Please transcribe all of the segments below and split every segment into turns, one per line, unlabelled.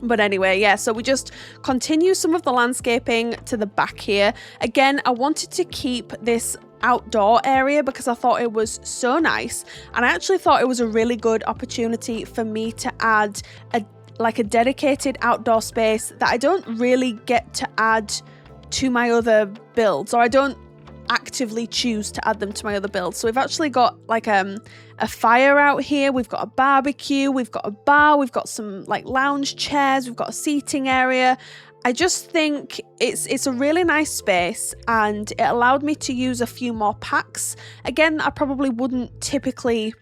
But anyway, yeah, so we just continue some of the landscaping to the back here. Again, I wanted to keep this outdoor area because I thought it was so nice, and I actually thought it was a really good opportunity for me to add a dedicated outdoor space that I don't really get to add to my other builds, or I don't actively choose to add them to my other builds. So we've actually got like a fire out here, we've got a barbecue, we've got a bar, we've got some like lounge chairs, we've got a seating area. I just think it's a really nice space, and it allowed me to use a few more packs. Again, I probably wouldn't typically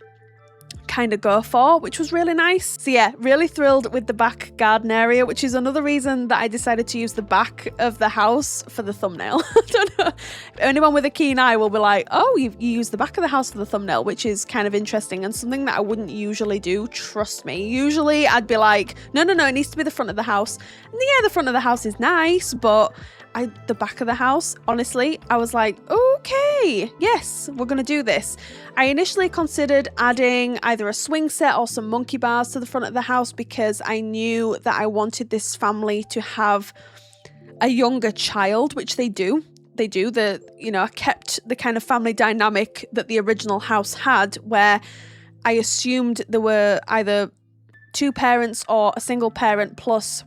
kind of go for, which was really nice. So yeah, really thrilled with the back garden area, which is another reason that I decided to use the back of the house for the thumbnail. I don't know, anyone with a keen eye will be like, oh, you use the back of the house for the thumbnail, which is kind of interesting and something that I wouldn't usually do, trust me. Usually I'd be like, no, it needs to be the front of the house. And yeah, the front of the house is nice, but the back of the house, honestly, I was like, okay, yes, we're gonna do this. I initially considered adding either a swing set or some monkey bars to the front of the house because I knew that I wanted this family to have a younger child, which they do. I kept the kind of family dynamic that the original house had, where I assumed there were either two parents or a single parent plus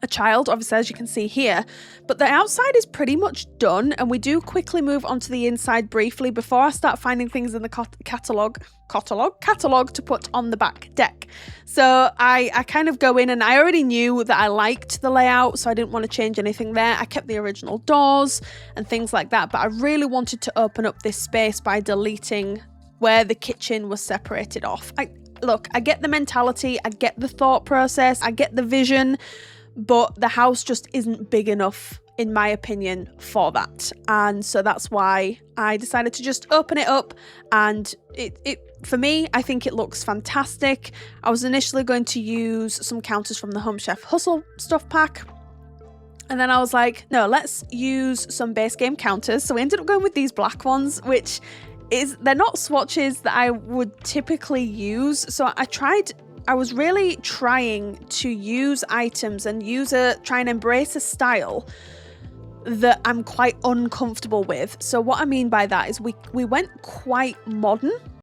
a child, obviously, as you can see here. But the outside is pretty much done, and we do quickly move onto the inside briefly before I start finding things in the catalogue to put on the back deck. So I kind of go in, and I already knew that I liked the layout, so I didn't want to change anything there. I kept the original doors and things like that, but I really wanted to open up this space by deleting where the kitchen was separated off. I get the mentality, I get the thought process, I get the vision, but the house just isn't big enough, in my opinion, for that. And so that's why I decided to just open it up, and it for me, I think it looks fantastic. I was initially going to use some counters from the Home Chef Hustle stuff pack, and then I was like, no, let's use some base game counters. So we ended up going with these black ones, which they're not swatches that I would typically use. So I was really trying to use items and try and embrace a style that I'm quite uncomfortable with. So what I mean by that is we went quite modern